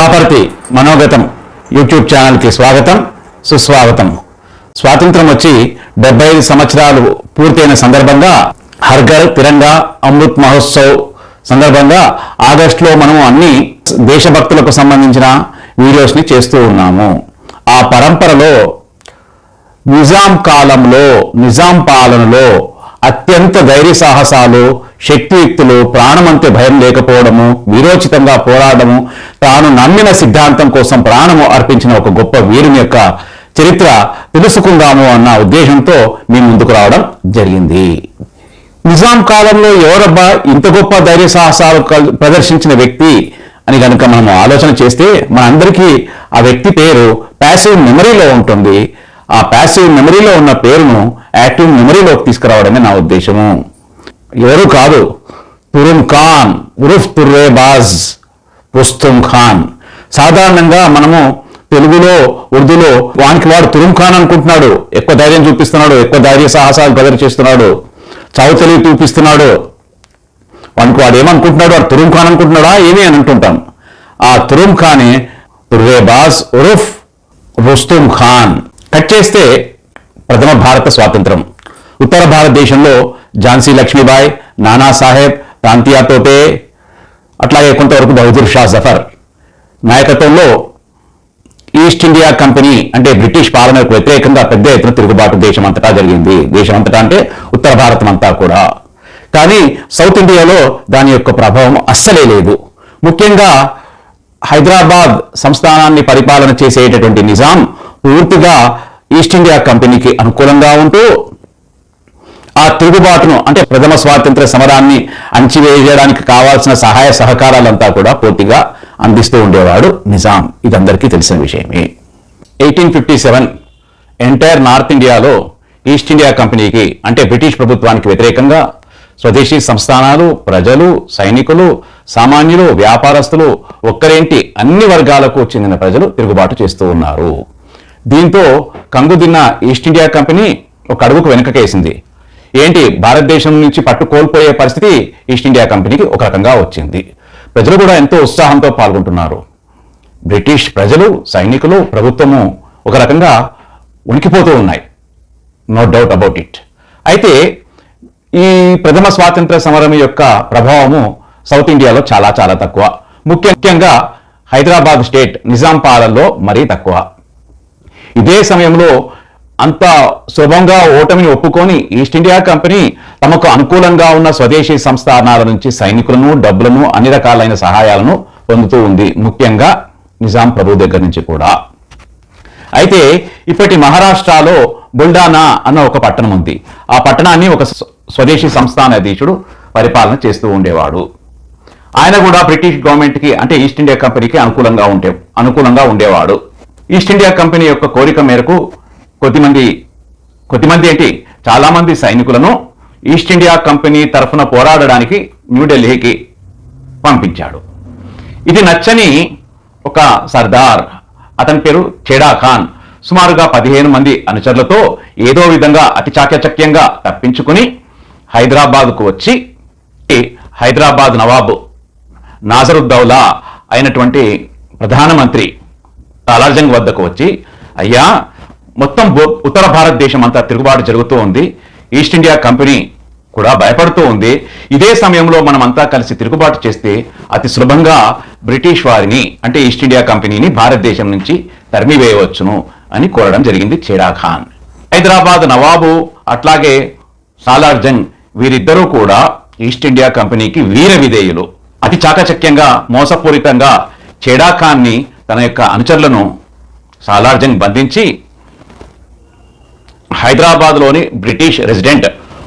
బాపర్తి మనోగతం YouTube ఛానల్కి స్వాగతం సుస్వాగతం. స్వాతంత్రం వచ్చి 75 సంవత్సరాలు పూర్తయిన సందర్భంగా హర్ ఘర్ తిరంగా అమృత్ మహోత్సవ్ సందర్భంగా ఆగస్టులో మనం అన్ని దేశభక్తులకు సంబంధించిన వీడియోస్ని చేస్తూ ఉన్నాము. ఆ పరంపరలో నిజాం కాలంలో నిజాం పాలనలో అత్యంత ధైర్య సాహసాలు, శక్తియుక్తులు, ప్రాణమంతే భయం లేకపోవడము, వీరోచితంగా పోరాడము, తాను నమ్మిన సిద్ధాంతం కోసం ప్రాణము అర్పించిన ఒక గొప్ప వీరుని యొక్క చరిత్ర తెలుసుకుందాము అన్న ఉద్దేశంతో మీ ముందుకు రావడం జరిగింది. నిజాం కాలంలో ఎవరబ్బా ఇంత గొప్ప ధైర్య సాహసాలు ప్రదర్శించిన వ్యక్తి అని కనుక మనం ఆలోచన చేస్తే మనందరికీ ఆ వ్యక్తి పేరు ప్యాసివ్ మెమరీలో ఉంటుంది. ఆ ప్యాసివ్ మెమరీలో ఉన్న పేరును యాక్టివ్ మెమరీలోకి తీసుకురావడమే నా ఉద్దేశము. ఎవరు కాదు, తురుమ్ ఖాన్ ఉరుఫ్ తుర్రేబాజ్ రుస్తుమ్ ఖాన్. సాధారణంగా మనము తెలుగులో ఉర్దూలో వానికి వాడు తురుమ్ ఖాన్ అనుకుంటున్నాడు, ఎక్కువ ధైర్యం చూపిస్తున్నాడు, ఎక్కువ ధైర్య సాహసాలు ప్రదర్శిస్తున్నాడు, చావు తెలివి చూపిస్తున్నాడు, వానికి వాడు ఏమనుకుంటున్నాడు, వాడు తురుమ్ ఖాన్ అనుకుంటున్నాడా ఏమి అని అంటుంటాం. ఆ తురుమ్ ఖానే తుర్రేబాజ్ ఉరుఫ్ రుస్తుమ్ ఖాన్. కట్ చేస్తే ప్రథమ భారత స్వాతంత్రం. ఉత్తర భారతదేశంలో ఝాన్సీ లక్ష్మీబాయి, నానా సాహెబ్, తాంతియా తోపే, అట్లాగే కొంతవరకు బహదూర్ షా జఫర్ నాయకత్వంలో ఈస్ట్ ఇండియా కంపెనీ అంటే బ్రిటిష్ పాలనకు వ్యతిరేకంగా పెద్ద ఎత్తున తిరుగుబాటు దేశం అంతటా జరిగింది. దేశం అంతటా అంటే ఉత్తర భారతం అంతా కూడా. కానీ సౌత్ ఇండియాలో దాని యొక్క ప్రభావం అస్సలే లేదు. ముఖ్యంగా హైదరాబాద్ సంస్థానాన్ని పరిపాలన చేసేటటువంటి నిజాం పూర్తిగా ఈస్ట్ ఇండియా కంపెనీకి అనుకూలంగా ఉంటూ ఆ తిరుగుబాటును అంటే ప్రథమ స్వాతంత్ర సమరాన్ని అణచివేయడానికి కావాల్సిన సహాయ సహకారాలంతా కూడా పూర్తిగా అందిస్తూ ఉండేవాడు నిజాం. ఇదందరికీ తెలిసిన విషయమే. 1857 ఎంటైర్ నార్త్ ఇండియాలో ఈస్ట్ ఇండియా కంపెనీకి అంటే బ్రిటిష్ ప్రభుత్వానికి వ్యతిరేకంగా స్వదేశీ సంస్థానాలు, ప్రజలు, సైనికులు, సామాన్యులు, వ్యాపారస్తులు, ఒక్కరేంటి అన్ని వర్గాలకు చెందిన ప్రజలు తిరుగుబాటు చేస్తూ ఉన్నారు. దీంతో కంగుదిన్న ఈస్ట్ ఇండియా కంపెనీ ఒక అడుగుకు వెనుకకేసింది. ఏంటి, భారతదేశం నుంచి పట్టు కోల్పోయే పరిస్థితి ఈస్ట్ ఇండియా కంపెనీకి ఒక రకంగా వచ్చింది. ప్రజలు కూడా ఎంతో ఉత్సాహంతో పాల్గొంటున్నారు. బ్రిటిష్ ప్రజలు, సైనికులు, ప్రభుత్వము ఒక రకంగా ఉనికిపోతూ ఉన్నాయి, నో డౌట్ అబౌట్ ఇట్. అయితే ఈ ప్రథమ స్వాతంత్ర సమరం యొక్క ప్రభావము సౌత్ ఇండియాలో చాలా చాలా తక్కువ. ముఖ్యంగా హైదరాబాద్ స్టేట్ నిజాం పాలనలో మరీ తక్కువ. ఇదే సమయంలో అంత సులభంగా ఓటమిని ఒప్పుకొని ఈస్ట్ ఇండియా కంపెనీ తమకు అనుకూలంగా ఉన్న స్వదేశీ సంస్థానాల నుంచి సైనికులను, డబ్బులను, అన్ని రకాలైన సహాయాలను పొందుతూ ఉంది, ముఖ్యంగా నిజాం ప్రభు దగ్గర నుంచి కూడా. అయితే ఇప్పటి మహారాష్ట్రలో బుల్డానా అన్న ఒక పట్టణం ఉంది. ఆ పట్టణాన్ని ఒక స్వదేశీ సంస్థానాధీశుడు పరిపాలన చేస్తూ ఉండేవాడు. ఆయన కూడా బ్రిటిష్ గవర్నమెంట్కి అంటే ఈస్ట్ ఇండియా కంపెనీకి అనుకూలంగా ఉండేవాడు. ఈస్ట్ ఇండియా కంపెనీ యొక్క కోరిక మేరకు కొద్దిమంది ఏంటి చాలా మంది సైనికులను ఈస్ట్ ఇండియా కంపెనీ తరఫున పోరాడడానికి న్యూఢిల్లీకి పంపించాడు. ఇది నచ్చని ఒక సర్దార్, అతని పేరు చెడా ఖాన్, సుమారుగా 15 మంది అనుచరులతో ఏదో విధంగా అతి చాకచక్యంగా తప్పించుకుని హైదరాబాద్కు వచ్చి హైదరాబాద్ నవాబు నాజరుద్దౌలా అయినటువంటి ప్రధానమంత్రి సాలార్జంగ్ వద్దకు వచ్చి, అయ్యా మొత్తం ఉత్తర భారతదేశం అంతా తిరుగుబాటు జరుగుతూ ఉంది, ఈస్ట్ ఇండియా కంపెనీ కూడా భయపడుతూ ఉంది, ఇదే సమయంలో మనం అంతా కలిసి తిరుగుబాటు చేస్తే అతి సులభంగా బ్రిటిష్ వారిని అంటే ఈస్ట్ ఇండియా కంపెనీని భారతదేశం నుంచి తరిమివేయవచ్చును అని కోరడం జరిగింది చెడా ఖాన్. హైదరాబాద్ నవాబు అట్లాగే సాలార్జంగ్ వీరిద్దరూ కూడా ఈస్ట్ ఇండియా కంపెనీకి వీర విధేయులు. అతి చాకచక్యంగా మోసపూరితంగా చెడా ఖాన్ని తన యొక్క అనుచరులను సాలార్జంగ్ బంధించి హైదరాబాద్లోని బ్రిటిష్ రెసిడెంట్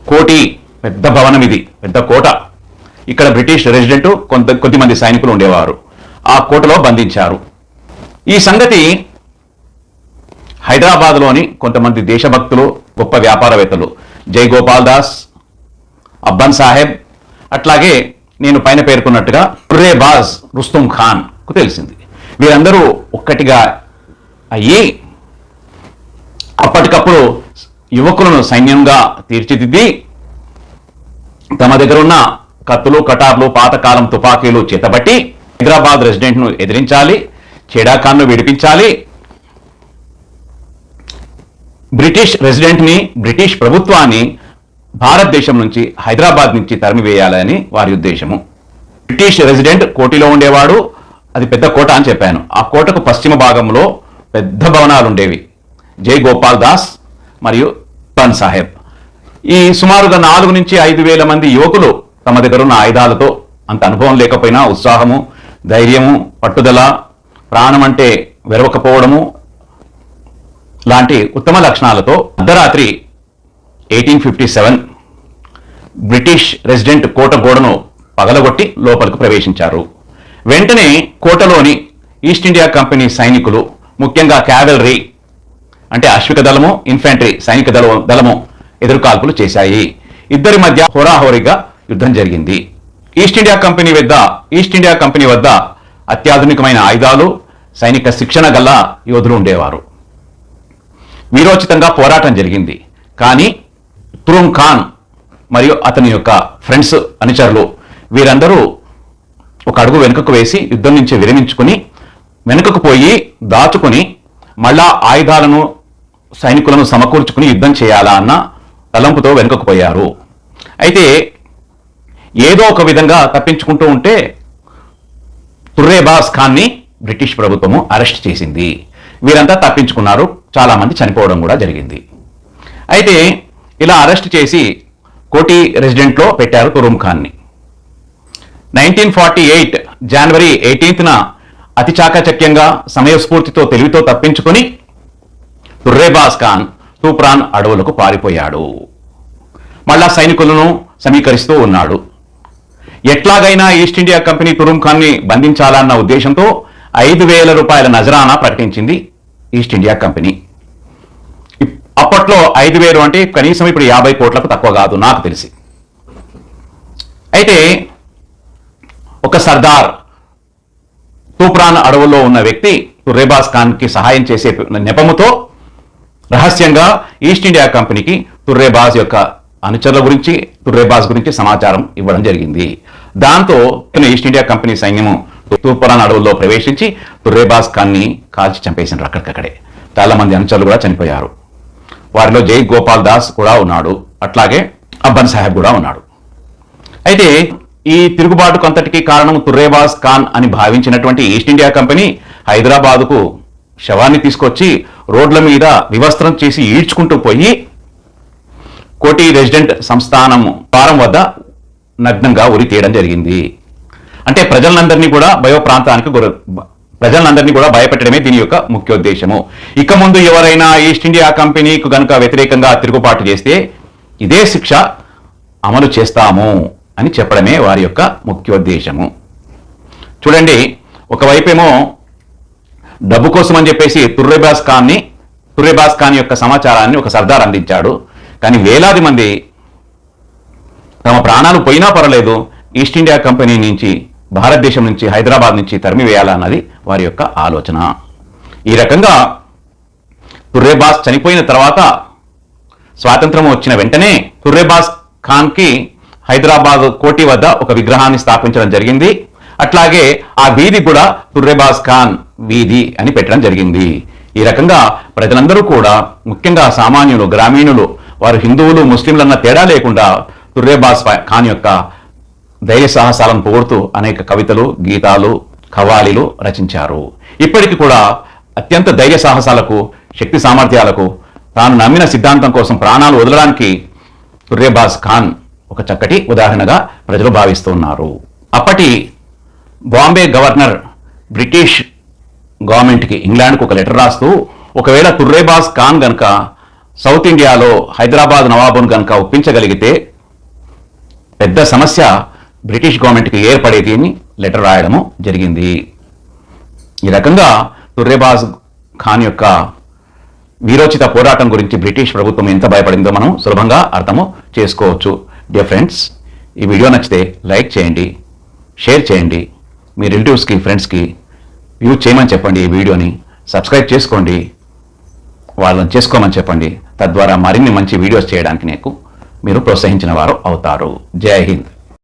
కోటి, పెద్ద భవనం ఇది, పెద్ద కోట, ఇక్కడ బ్రిటిష్ రెసిడెంట్ కొద్దిమంది సైనికులు ఉండేవారు, ఆ కోటలో బంధించారు. ఈ సంగతి హైదరాబాద్లోని కొంతమంది దేశభక్తులు, గొప్ప వ్యాపారవేత్తలు జైగోపాల్ దాస్, అబ్బన్ సాహెబ్, అట్లాగే నేను పైన పేర్కొన్నట్టుగా తుర్రేబాజ్ రుస్తుమ్ ఖాన్ కు తెలిసింది. వీరందరూ ఒక్కటిగా అయ్యి అప్పటికప్పుడు యువకులను సైన్యంగా తీర్చిదిద్ది తమ దగ్గర ఉన్న కత్తులు, కటార్లు, పాతకాలం తుపాకీలు చేతబట్టి హైదరాబాద్ రెసిడెంట్ను ఎదిరించాలి, ఖేడా ఖాన్ను విడిపించాలి, బ్రిటిష్ రెసిడెంట్ని, బ్రిటిష్ ప్రభుత్వాన్ని భారతదేశం నుంచి, హైదరాబాద్ నుంచి తరిమివేయాలని వారి ఉద్దేశము. బ్రిటిష్ రెసిడెంట్ కోటిలో ఉండేవాడు. అది పెద్ద కోట అని చెప్పాను. ఆ కోటకు పశ్చిమ భాగంలో పెద్ద భవనాలు ఉండేవి. జై గోపాల్ దాస్ మరియు ఖాన్ సాహెబ్. ఈ సుమారుగా 4 నుంచి 5,000 మంది యువకులు తమ దగ్గర ఉన్న ఆయుధాలతో, అంత అనుభవం లేకపోయినా ఉత్సాహము, ధైర్యము, పట్టుదల, ప్రాణం అంటే వెరవకపోవడము లాంటి ఉత్తమ లక్షణాలతో అర్ధరాత్రి 1857 బ్రిటిష్ రెసిడెంట్ కోట గోడను పగలగొట్టి లోపలికి ప్రవేశించారు. వెంటనే కోటలోని ఈస్ట్ ఇండియా కంపెనీ సైనికులు, ముఖ్యంగా క్యావెలరీ అంటే అశ్విక దళము, ఇన్ఫెంట్రీ సైనిక దళము ఎదురుకాల్పులు చేశాయి. ఇద్దరి మధ్య హోరాహోరీగా యుద్ధం జరిగింది. ఈస్ట్ ఇండియా కంపెనీ వద్ద అత్యాధునికమైన ఆయుధాలు, సైనిక శిక్షణ గల యోధులు ఉండేవారు. వీరోచితంగా పోరాటం జరిగింది. కానీ తురుమ్ ఖాన్ మరియు అతని యొక్క ఫ్రెండ్స్, అనుచరులు వీరందరూ ఒక అడుగు వెనుకకు వేసి యుద్ధం నుంచి విరమించుకుని వెనుకకు పోయి దాచుకుని మళ్ళా ఆయుధాలను, సైనికులను సమకూర్చుకుని యుద్ధం చేయాలా అన్న తలంపుతో వెనుకకు పోయారు. అయితే ఏదో ఒక విధంగా తప్పించుకుంటూ ఉంటే తుర్రేబాస్ ఖాన్ని బ్రిటిష్ ప్రభుత్వము అరెస్ట్ చేసింది. వీరంతా తప్పించుకున్నారు. చాలా మంది చనిపోవడం కూడా జరిగింది. అయితే ఇలా అరెస్ట్ చేసి కోటి రెసిడెంట్లో పెట్టారు తురుమ్ ఖాన్ని. 1948 జనవరి 18న అతి చాకచక్యంగా, సమయస్ఫూర్తితో, తెలివితో తప్పించుకొని తుర్రేబాస్ ఖాన్ తూప్రాన్ అడవులకు పారిపోయాడు. మళ్ళా సైనికులను సమీకరిస్తూ ఉన్నాడు. ఎట్లాగైనా ఈస్ట్ ఇండియా కంపెనీ తురుమ్ ఖాన్ని బంధించాలన్న ఉద్దేశంతో 5,000 రూపాయల నజరానా ప్రకటించింది ఈస్ట్ ఇండియా కంపెనీ. అప్పట్లో 5,000 అంటే కనీసం ఇప్పుడు 50 కోట్లకు తక్కువ కాదు నాకు తెలిసి. అయితే ఒక సర్దార్, తూప్రాన్ అడవుల్లో ఉన్న వ్యక్తి తుర్రేబాస్ ఖాన్కి సహాయం చేసే నెపముతో రహస్యంగా ఈస్ట్ ఇండియా కంపెనీకి తుర్రేబాస్ యొక్క అనుచరుల గురించి, తుర్రేబాస్ గురించి సమాచారం ఇవ్వడం జరిగింది. దాంతో ఈస్ట్ ఇండియా కంపెనీ సైన్యము తూప్రాన్ అడవుల్లో ప్రవేశించి తుర్రేబాస్ ఖాన్ని కాల్చి చంపేసినారు. అక్కడికక్కడే చాలా మంది అనుచరులు కూడా చనిపోయారు. వారిలో జై గోపాల్ దాస్ కూడా ఉన్నాడు, అట్లాగే అబ్బన్ సాహెబ్ కూడా ఉన్నాడు. అయితే ఈ తిరుగుబాటుకు అంతటికీ కారణం తుర్రేబాస్ ఖాన్ అని భావించినటువంటి ఈస్ట్ ఇండియా కంపెనీ హైదరాబాదుకు శవాన్ని తీసుకొచ్చి రోడ్ల మీద వివస్త్రం చేసి ఈడ్చుకుంటూ పోయి కోటి రెసిడెంట్ సంస్థానం ద్వారం వద్ద నగ్నంగా ఉరి తీయడం జరిగింది. అంటే ప్రజలందరినీ కూడా ప్రజలందరినీ కూడా భయపెట్టడమే దీని యొక్క ముఖ్యోద్దేశము. ఇక ముందు ఎవరైనా ఈస్ట్ ఇండియా కంపెనీకు గనుక వ్యతిరేకంగా తిరుగుబాటు చేస్తే ఇదే శిక్ష అమలు చేస్తాము అని చెప్పడమే వారి యొక్క ముఖ్యోద్దేశము. చూడండి, ఒకవైపేమో డబ్బు కోసం అని చెప్పేసి తుర్రేబాస్ ఖాన్ యొక్క సమాచారాన్ని ఒక సర్దార్ అందించాడు. కానీ వేలాది మంది తమ ప్రాణాలు పోయినా పర్వాలేదు, ఈస్ట్ ఇండియా కంపెనీ నుంచి, భారతదేశం నుంచి, హైదరాబాద్ నుంచి తరిమివేయాలన్నది వారి యొక్క ఆలోచన. ఈ రకంగా తుర్రేబాస్ చనిపోయిన తర్వాత, స్వాతంత్రం వచ్చిన వెంటనే తుర్రేబాస్ ఖాన్కి హైదరాబాద్ కోటి వద్ద ఒక విగ్రహాన్ని స్థాపించడం జరిగింది. అట్లాగే ఆ వీధి కూడా తుర్రేబాస్ ఖాన్ వీధి అని పెట్టడం జరిగింది. ఈ రకంగా ప్రజలందరూ కూడా, ముఖ్యంగా సామాన్యులు, గ్రామీణులు, వారు హిందువులు, ముస్లింలన్న తేడా లేకుండా తుర్రేబాస్ ఖాన్ యొక్క ధైర్య సాహసాలను పొగుడుతూ అనేక కవితలు, గీతాలు, ఖవాలీలు రచించారు. ఇప్పటికీ కూడా అత్యంత ధైర్య సాహసాలకు, శక్తి సామర్థ్యాలకు, తాను నమ్మిన సిద్ధాంతం కోసం ప్రాణాలు వదలడానికి తుర్రేబాస్ ఖాన్ ఒక చక్కటి ఉదాహరణగా ప్రజలు భావిస్తూ ఉన్నారు. అప్పటి బాంబే గవర్నర్ బ్రిటిష్ గవర్నమెంట్కి, ఇంగ్లాండ్కు ఒక లెటర్ రాస్తూ, ఒకవేళ తుర్రేబాస్ ఖాన్ గనక సౌత్ ఇండియాలో హైదరాబాద్ నవాబును గనక ఒప్పించగలిగితే పెద్ద సమస్య బ్రిటిష్ గవర్నమెంట్కి ఏర్పడేది అని లెటర్ రాయడము జరిగింది. ఈ రకంగా తుర్రేబాస్ ఖాన్ యొక్క వీరోచిత పోరాటం గురించి బ్రిటిష్ ప్రభుత్వం ఎంత భయపడిందో మనం సులభంగా అర్థము చేసుకోవచ్చు. డియర్ ఫ్రెండ్స్, ఈ వీడియో నచ్చితే లైక్ చేయండి, షేర్ చేయండి, మీ రిలేటివ్స్కి, ఫ్రెండ్స్కి యూజ్ చేయమని చెప్పండి. ఈ వీడియోని సబ్స్క్రైబ్ చేసుకోండి, వాళ్ళని చేసుకోమని చెప్పండి. తద్వారా మరిన్ని మంచి వీడియోస్ చేయడానికి మీరు ప్రోత్సహించిన వారు అవుతారు. జై హింద్.